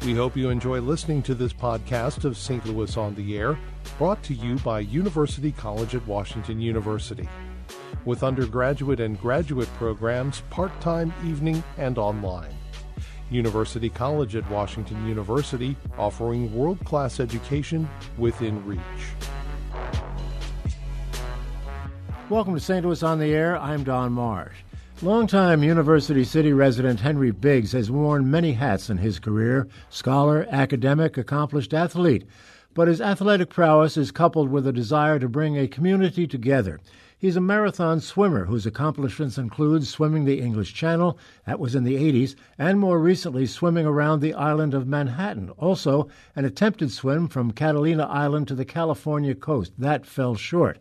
We hope you enjoy listening to this podcast of St. Louis on the Air, brought to you by University College at Washington University, with undergraduate and graduate programs part-time, evening, and online. University College at Washington University, offering world-class education within reach. Welcome to St. Louis on the Air. I'm Don Marsh. Longtime University City resident Henry Biggs has worn many hats in his career: scholar, academic, accomplished athlete. But his athletic prowess is coupled with a desire to bring a community together. He's a marathon swimmer whose accomplishments include swimming the English Channel, that was in the 80s, and more recently swimming around the island of Manhattan. Also, an attempted swim from Catalina Island to the California coast. That fell short.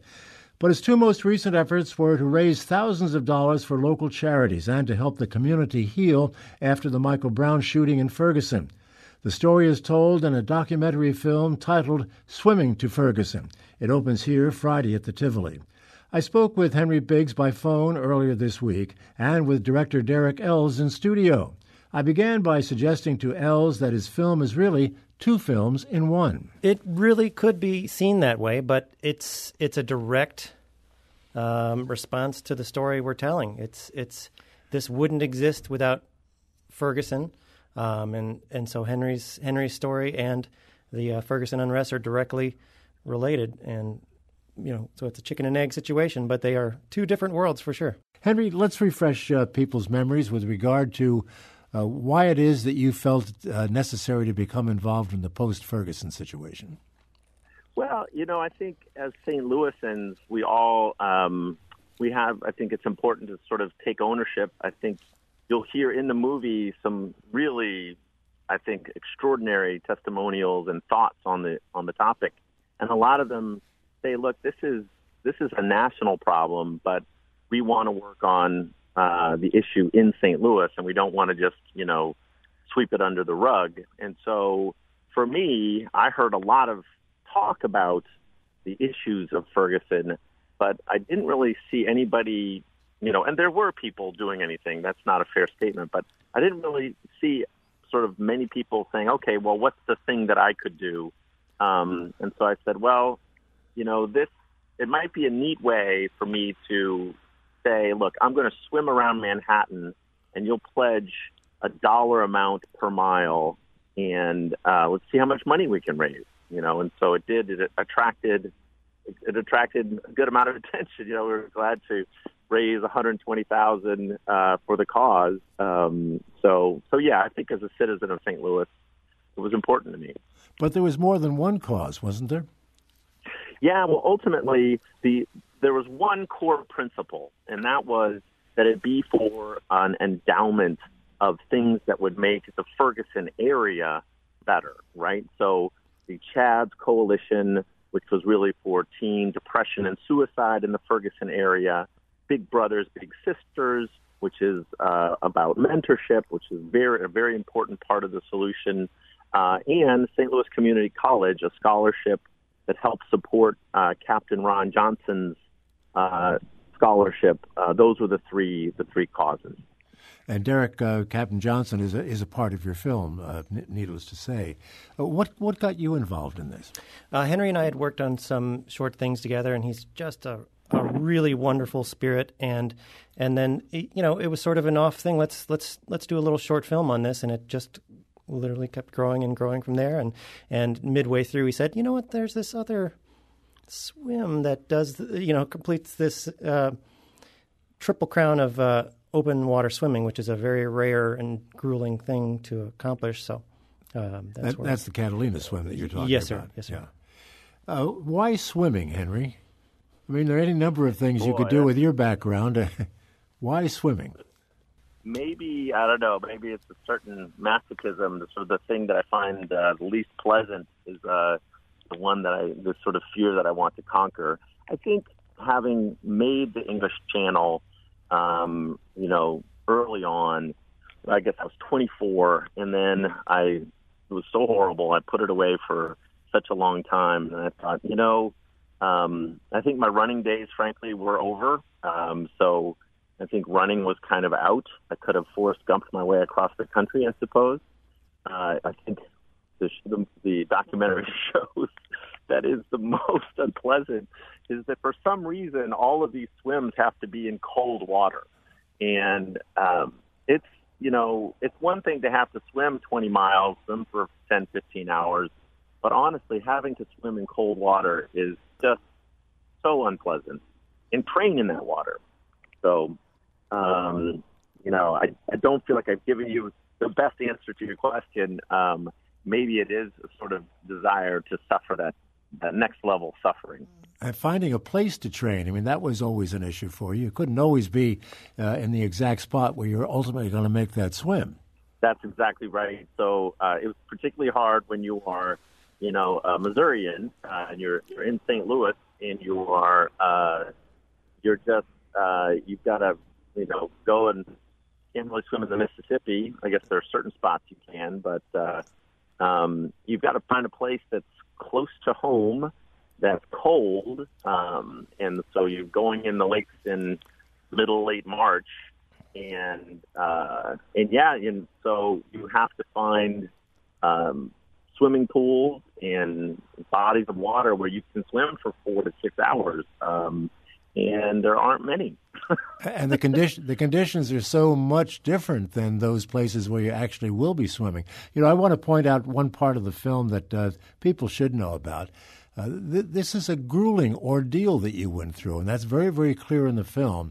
But his two most recent efforts were to raise thousands of dollars for local charities and to help the community heal after the Michael Brown shooting in Ferguson. The story is told in a documentary film titled Swimming to Ferguson. It opens here Friday at the Tivoli. I spoke with Henry Biggs by phone earlier this week and with director Derek Ells in studio. I began by suggesting to Ells that his film is really two films in one. It really could be seen that way, but it's a direct response to the story we're telling. This wouldn't exist without Ferguson, and so Henry's story and the Ferguson unrest are directly related, and so it's a chicken and egg situation, but they are two different worlds for sure. Henry, let's refresh people's memories with regard to why it is that you felt necessary to become involved in the post-Ferguson situation. Well, I think as St. Louisans, we all, I think it's important to sort of take ownership. I think you'll hear in the movie some really, I think, extraordinary testimonials and thoughts on the topic. And a lot of them say, look, this is a national problem, but we want to work on the issue in St. Louis, and we don't want to just, sweep it under the rug. And so for me, I heard a lot of talk about the issues of Ferguson, but I didn't really see anybody, and there were people doing anything. That's not a fair statement, but I didn't really see sort of many people saying, okay, well, what's the thing that I could do? And so I said, well, it might be a neat way for me to say, look, I'm going to swim around Manhattan, and you'll pledge $1 amount per mile, and let's see how much money we can raise. And so it did. It attracted a good amount of attention. We were glad to raise $120,000 for the cause. So yeah, I think as a citizen of St. Louis, it was important to me. But there was more than one cause, wasn't there? Yeah, well, ultimately, there was one core principle, and that was that it be for an endowment of things that would make the Ferguson area better, right? So the CHADS Coalition, which was really for teen depression and suicide in the Ferguson area, Big Brothers, Big Sisters, which is about mentorship, which is a very important part of the solution, and St. Louis Community College, a scholarship that helped support Captain Ron Johnson's scholarship. Those were the three causes. And Derek, Captain Johnson is a part of your film, needless to say. What got you involved in this? Henry and I had worked on some short things together, and he's just a really wonderful spirit. And then it was sort of an off thing. Let's do a little short film on this, and it just literally kept growing and growing from there. And midway through, he said, "You know what? There's this other swim that does completes this triple crown of open water swimming, which is a very rare and grueling thing to accomplish." So that's the Catalina swim that you're talking yes, about. Sir. Yes, sir. Yeah. Why swimming, Henry? I mean, there are any number of things you could do with your background. Why swimming? Maybe, I don't know, maybe it's a certain masochism. The sort of the thing that I find the least pleasant is the one the sort of fear that I want to conquer. I think having made the English Channel, early on, I guess I was 24, and then it was so horrible, I put it away for such a long time, and I thought, I think my running days, frankly, were over. So I think running was kind of out. I could have Forrest Gumped my way across the country, I suppose. I think the documentary shows that is the most unpleasant is that for some reason all of these swims have to be in cold water. And it's one thing to have to swim 20 miles, swim for 10, 15 hours. But honestly, having to swim in cold water is just so unpleasant and train in that water. So, I don't feel like I've given you the best answer to your question. Maybe it is a sort of desire to suffer that next level suffering. And finding a place to train, I mean, that was always an issue for you. You couldn't always be in the exact spot where you're ultimately going to make that swim. That's exactly right. So it was particularly hard when you are, a Missourian, and you're in St. Louis, and you've got to, go and can't really swim in the Mississippi. I guess there are certain spots you can, but you've got to find a place that's close to home, that's cold, and so you're going in the lakes in late March, and so you have to find swimming pools and bodies of water where you can swim for 4 to 6 hours, and there aren't many. And the conditions are so much different than those places where you actually will be swimming. I want to point out one part of the film that people should know about. This is a grueling ordeal that you went through, and that's very, very clear in the film,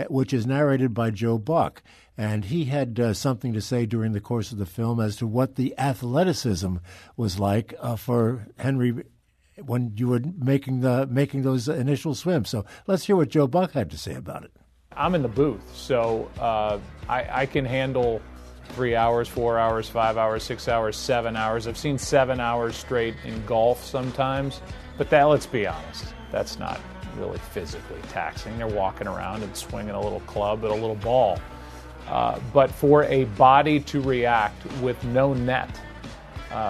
which is narrated by Joe Buck. And he had something to say during the course of the film as to what the athleticism was like for Henry when you were making those initial swims. So let's hear what Joe Buck had to say about it. I'm in the booth, so I can handle 3 hours, 4 hours, 5 hours, 6 hours, 7 hours. I've seen 7 hours straight in golf sometimes, but let's be honest, that's not really physically taxing. They're walking around and swinging a little club at a little ball. But for a body to react with no net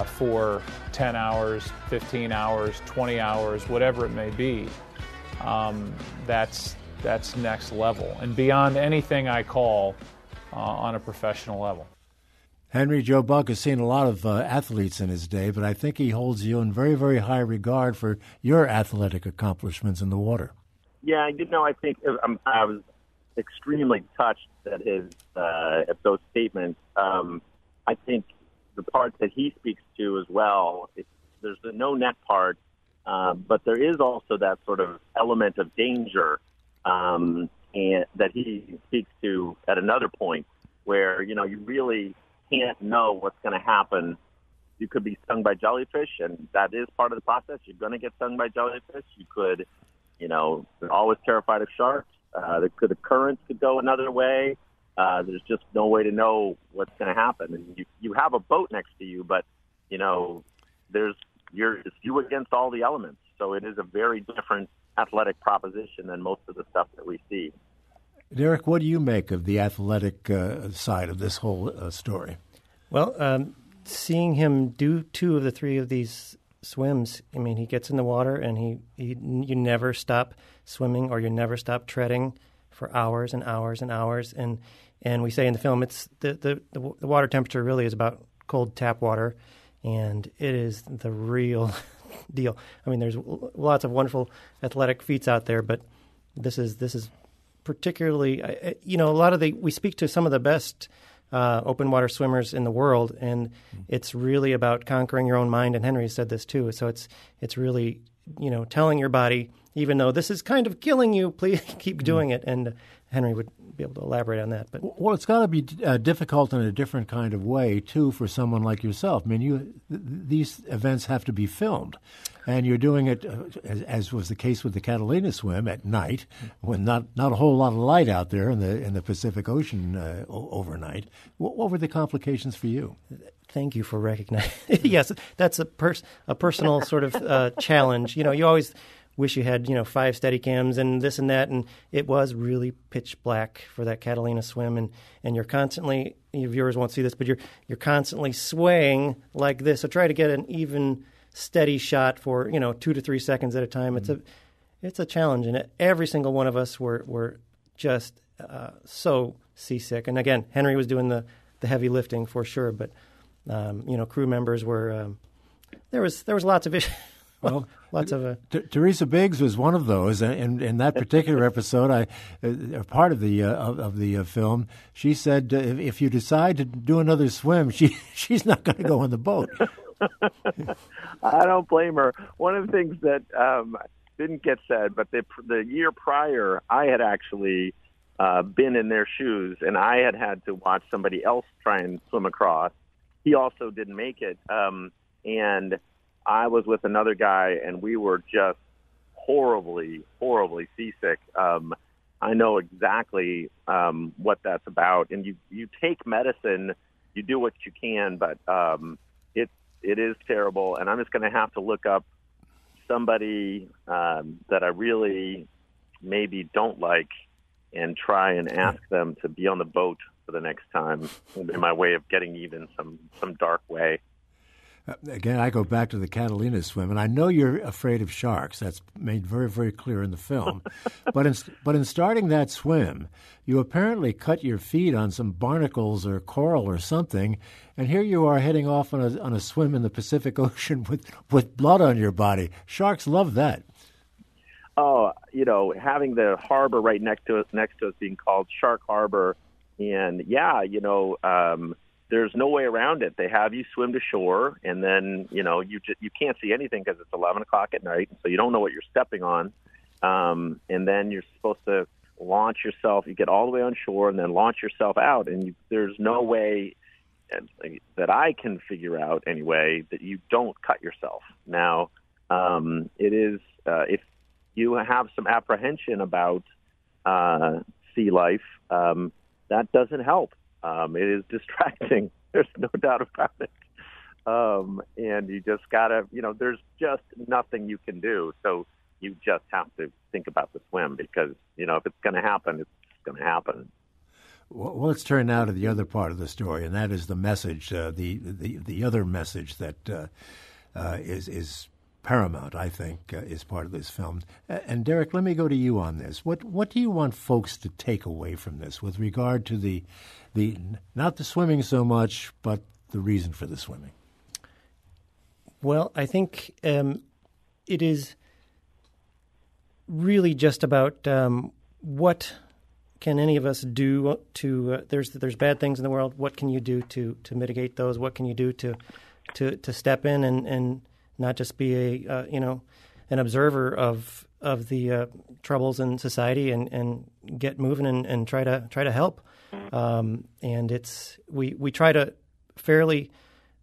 for 10 hours, 15 hours, 20 hours, whatever it may be, that's next level and beyond anything I call on a professional level. Henry, Joe Buck has seen a lot of athletes in his day, but I think he holds you in very, very high regard for your athletic accomplishments in the water. Yeah, I think I was extremely touched at those statements. I think the part that he speaks to as well, there's the no net part, but there is also that sort of element of danger and that he speaks to at another point where, you really can't know what's going to happen. You could be stung by jellyfish, and that is part of the process. You're going to get stung by jellyfish. You could, they're always terrified of sharks. The currents could go another way. There's just no way to know what's going to happen. And you have a boat next to you, but, it's you against all the elements. So it is a very different athletic proposition than most of the stuff that we see. Derek, what do you make of the athletic side of this whole story? Well, seeing him do 2 of the 3 of these swims, I mean, he gets in the water and you never stop swimming or you never stop treading for hours and hours and hours. And we say in the film, it's the water temperature really is about cold tap water, and it is the real deal. I mean, there's lots of wonderful athletic feats out there, but this is particularly, a lot of we speak to some of the best open water swimmers in the world, and it's really about conquering your own mind. And Henry said this too. So it's really, telling your body, even though this is kind of killing you, please keep doing it. And Henry would be able to elaborate on that. But well, it's got to be difficult in a different kind of way too for someone like yourself. I mean, these events have to be filmed, and you're doing it as was the case with the Catalina swim at night, when not a whole lot of light out there in the Pacific Ocean overnight. What were the complications for you? Thank you for recognizing. Yes, that's a personal sort of challenge. You always wish you had 5 Steadicams and this and that, and it was really pitch black for that Catalina swim, and you're constantly, your viewers won't see this, but you're constantly swaying like this. So try to get an even steady shot for 2 to 3 seconds at a time. It's a challenge, and every single one of us were just so seasick. And again, Henry was doing the heavy lifting for sure, but crew members were. There was lots of issues. Well, lots of. Teresa Biggs was one of those, and in that particular episode, part of the film, she said if you decide to do another swim, she's not going to go on the boat. I don't blame her. One of the things that didn't get said, but the year prior, I had actually been in their shoes, and I had to watch somebody else try and swim across. He also didn't make it, and I was with another guy, and we were just horribly, horribly seasick. I know exactly what that's about, and you take medicine, you do what you can, but it is terrible, and I'm just going to have to look up somebody that I really maybe don't like and try and ask them to be on the boat for the next time in my way of getting even some dark way. Again, I go back to the Catalina swim, and I know you're afraid of sharks. That's made very, very clear in the film. But in starting that swim, you apparently cut your feet on some barnacles or coral or something, and here you are heading off on a swim in the Pacific Ocean with blood on your body. Sharks love that. Oh, having the harbor right next to us being called Shark Harbor, and there's no way around it. They have you swim to shore, and then you can't see anything because it's 11 o'clock at night, so you don't know what you're stepping on. And then you're supposed to launch yourself. You get all the way on shore, and then launch yourself out. And there's no way that I can figure out anyway that you don't cut yourself. Now, it is if you have some apprehension about sea life, that doesn't help. It is distracting. There's no doubt about it. And you just gotta, there's just nothing you can do. So you just have to think about the swim because, if it's going to happen, it's going to happen. Well, let's turn now to the other part of the story, and that is the message, the other message that is paramount, I think, is part of this film. And Derek, let me go to you on this. What do you want folks to take away from this with regard to the not the swimming so much, but the reason for the swimming? Well, I think it is really just about what can any of us do to there's bad things in the world. What can you do to mitigate those? What can you do to step in and not just be an observer of the troubles in society and get moving and try to help. And we try to fairly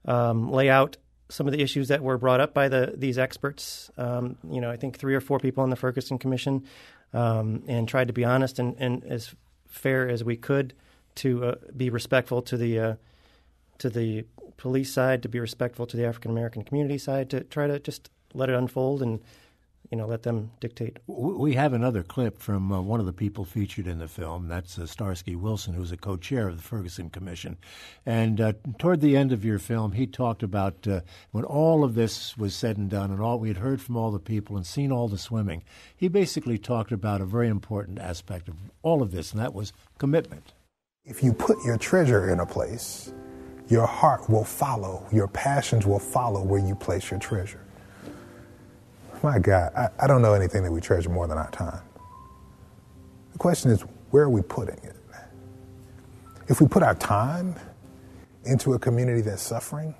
lay out some of the issues that were brought up by these experts. I think 3 or 4 people on the Ferguson Commission, and tried to be honest and as fair as we could to be respectful to the police side, to be respectful to the African American community side, to try to just let it unfold and let them dictate. We have another clip from one of the people featured in the film. That's Starsky Wilson, who's a co-chair of the Ferguson Commission. And toward the end of your film, he talked about when all of this was said and done and all we had heard from all the people and seen all the swimming, he basically talked about a very important aspect of all of this, and that was commitment. If you put your treasure in a place, your heart will follow, your passions will follow where you place your treasure. My God, I don't know anything that we treasure more than our time. The question is, where are we putting it? If we put our time into a community that's suffering,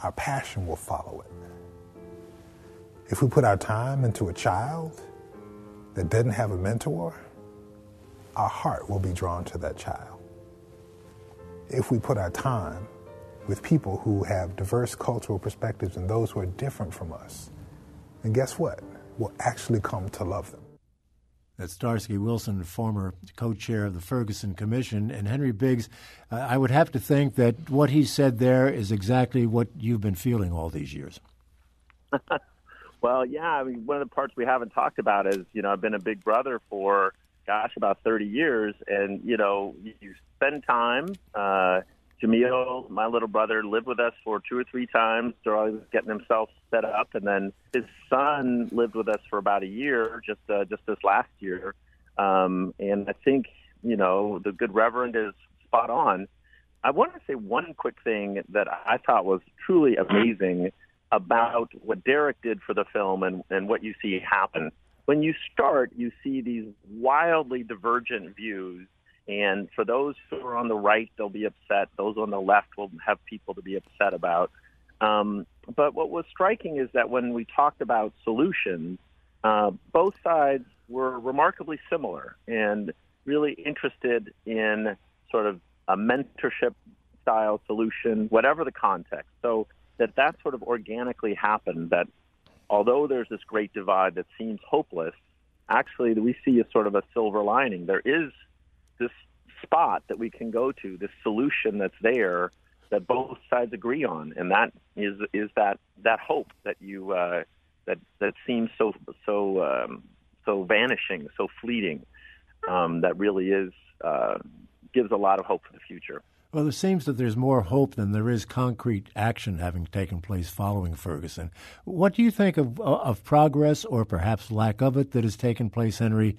our passion will follow it. If we put our time into a child that doesn't have a mentor, our heart will be drawn to that child. If we put our time with people who have diverse cultural perspectives and those who are different from us, and guess what? We'll actually come to love them. That's Starsky Wilson, former co-chair of the Ferguson Commission. And Henry Biggs, I would have to think that what he said there is exactly what you've been feeling all these years. Well, yeah, I mean, one of the parts we haven't talked about is, I've been a big brother for, about 30 years. And, you spend time. Jamil, my little brother, lived with us for 2 or 3 times. So he was getting himself set up, and then his son lived with us for about a year, just this last year. And I think the good Reverend is spot on. I want to say one quick thing that I thought was truly amazing about what Derek did for the film and what you see happen. When you start, you see these wildly divergent views, and for those who are on the right, they'll be upset. Those on the left will have people to be upset about. But what was striking is that when we talked about solutions, both sides were remarkably similar and really interested in sort of a mentorship-style solution, whatever the context. So that sort of organically happened, that although there's this great divide that seems hopeless, actually we see a sort of a silver lining. There is this spot that we can go to, this solution that's there that both sides agree on, and that is that hope that you that seems so vanishing, so fleeting, that really is gives a lot of hope for the future. Well, it seems that there's more hope than there is concrete action having taken place following Ferguson. What do you think of progress, or perhaps lack of it, that has taken place, Henry,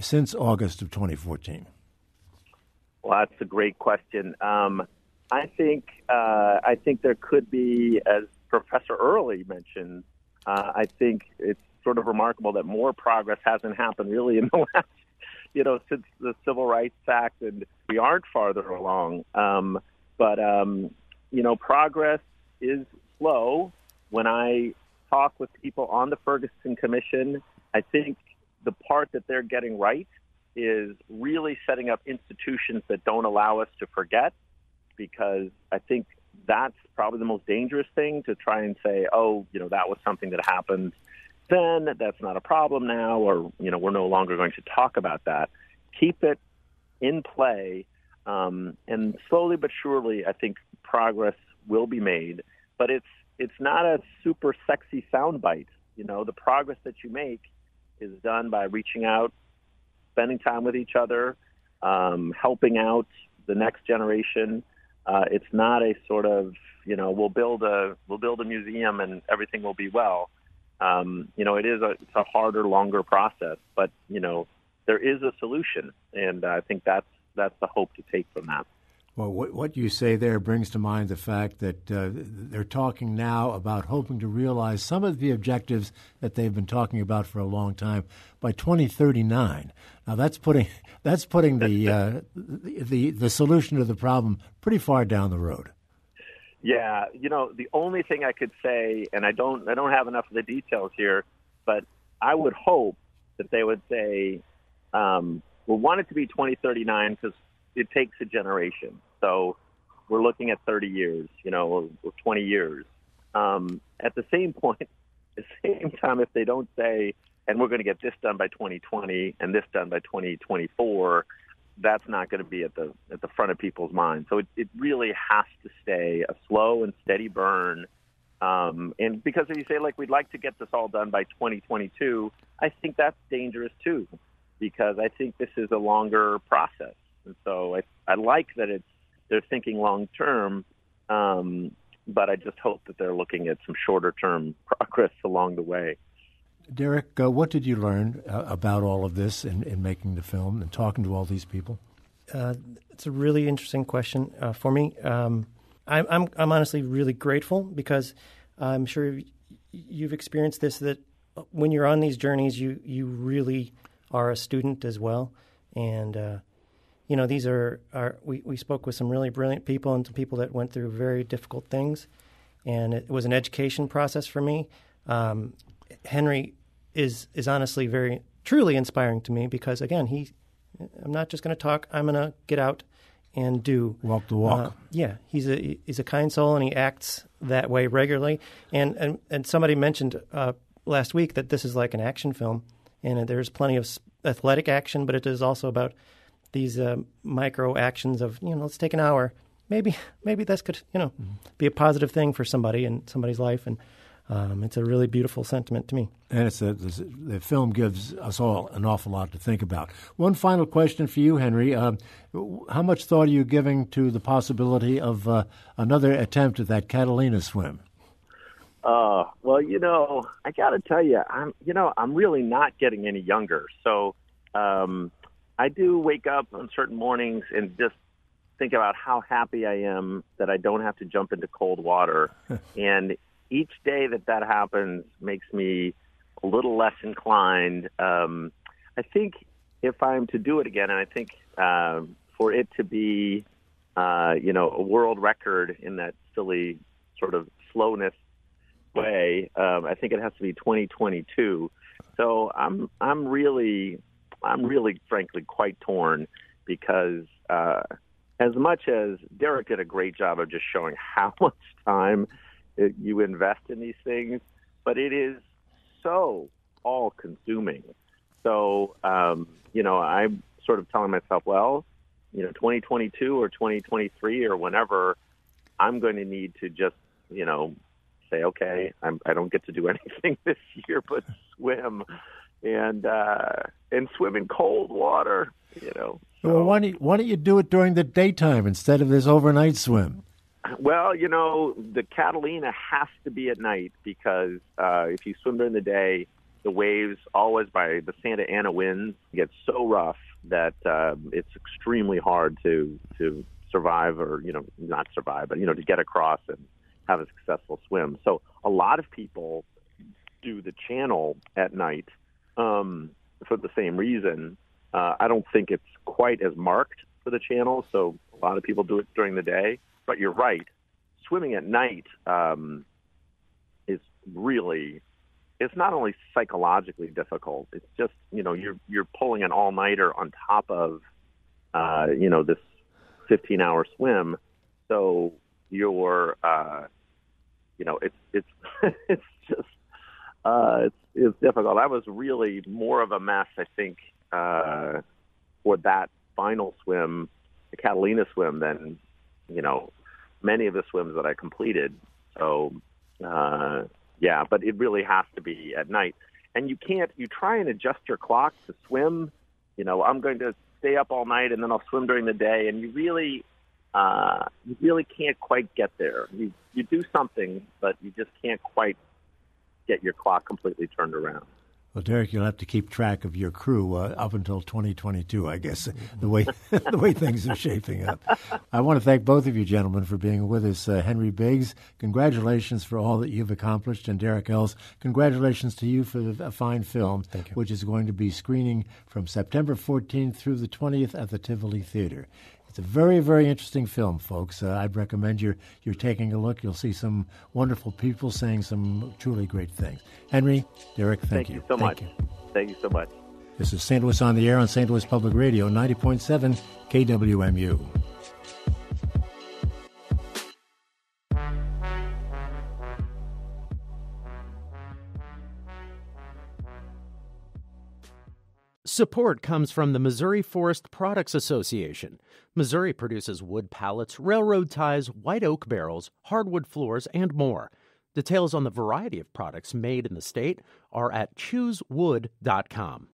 since August of 2014? Well, that's a great question. I think there could be, as Professor Early mentioned, I think it's sort of remarkable that more progress hasn't happened really in the last, since the Civil Rights Act, and we aren't farther along. But progress is slow. When I talk with people on the Ferguson Commission, I think the part that they're getting right is really setting up institutions that don't allow us to forget, because I think that's probably the most dangerous thing, to try and say, that was something that happened then, that's not a problem now, or, we're no longer going to talk about that. Keep it in play, and slowly but surely, I think progress will be made. But it's not a super sexy soundbite. The progress that you make is done by reaching out, spending time with each other, helping out the next generation. It's not a sort of, we'll build a museum and everything will be well. It's a harder, longer process, but there is a solution, and I think that's the hope to take from that. Well, what you say there brings to mind the fact that they're talking now about hoping to realize some of the objectives that they've been talking about for a long time by 2039. Now that's putting the solution to the problem pretty far down the road. Yeah, the only thing I could say, and I don't have enough of the details here, but I would hope that they would say, we want it to be 2039 because it takes a generation. So we're looking at 30 years, or 20 years. At the same time, if they don't say, and we're going to get this done by 2020 and this done by 2024, that's not going to be at the front of people's minds. So it really has to stay a slow and steady burn. And because if you say, we'd like to get this all done by 2022, I think that's dangerous too, because I think this is a longer process. And so I like that they're thinking long term, but I just hope that they're looking at some shorter term progress along the way. Derek, what did you learn about all of this in making the film and talking to all these people? It's a really interesting question for me. I'm honestly really grateful, because I'm sure you've experienced this, that when you're on these journeys, you really are a student as well. And these we spoke with some really brilliant people and some people that went through very difficult things, and it was an education process for me. Henry is honestly very, truly inspiring to me, because, again, I'm not just going to talk. I'm going to get out and do. Walk the walk. He's a kind soul, and he acts that way regularly. And somebody mentioned last week that this is like an action film, and there's plenty of athletic action, but it is also about these micro actions of, let's take an hour. Maybe this could, be a positive thing for somebody in somebody's life, and it's a really beautiful sentiment to me. And the film gives us all an awful lot to think about. One final question for you, Henry. How much thought are you giving to the possibility of another attempt at that Catalina swim? Well, I got to tell you, I'm really not getting any younger. So I do wake up on certain mornings and just think about how happy I am that I don't have to jump into cold water. And each day that happens makes me a little less inclined. I think if I'm to do it again, and I think for it to be, a world record in that silly sort of slowness way, I think it has to be 2022. So I'm really frankly quite torn, because as much as Derek did a great job of just showing how much time you invest in these things, but it is so all-consuming. So, I'm sort of telling myself, 2022 or 2023 or whenever, I'm going to need to just, say, okay, I don't get to do anything this year but swim, and swim in cold water, So. Well, why don't you do it during the daytime instead of this overnight swim? Well, the Catalina has to be at night, because if you swim during the day, the waves always, by the Santa Ana winds, get so rough that it's extremely hard to survive, or, not survive, but, to get across and have a successful swim. So a lot of people do the channel at night for the same reason. I don't think it's quite as marked for the channel, so a lot of people do it during the day. But you're right. Swimming at night is really, it's not only psychologically difficult, it's just, you're pulling an all-nighter on top of, this 15-hour swim. So you're, it's it's just, it's difficult. I was really more of a mess, I think, for that final swim, the Catalina swim, than, many of the swims that I completed. So, but it really has to be at night. And you try and adjust your clock to swim. I'm going to stay up all night and then I'll swim during the day. And you really can't quite get there. You do something, but you just can't quite get your clock completely turned around. Well, Derek, you'll have to keep track of your crew up until 2022, I guess, the way things are shaping up. I want to thank both of you gentlemen for being with us. Henry Biggs, congratulations for all that you've accomplished, and Derek Ells, congratulations to you for a fine film, which is going to be screening from September 14th through the 20th at the Tivoli Theater. It's a very, very interesting film, folks. I'd recommend you're taking a look. You'll see some wonderful people saying some truly great things. Henry, Derek, thank you so much. Thank you so much. This is St. Louis on the Air on St. Louis Public Radio, 90.7 KWMU. Support comes from the Missouri Forest Products Association. Missouri produces wood pallets, railroad ties, white oak barrels, hardwood floors, and more. Details on the variety of products made in the state are at choosewood.com.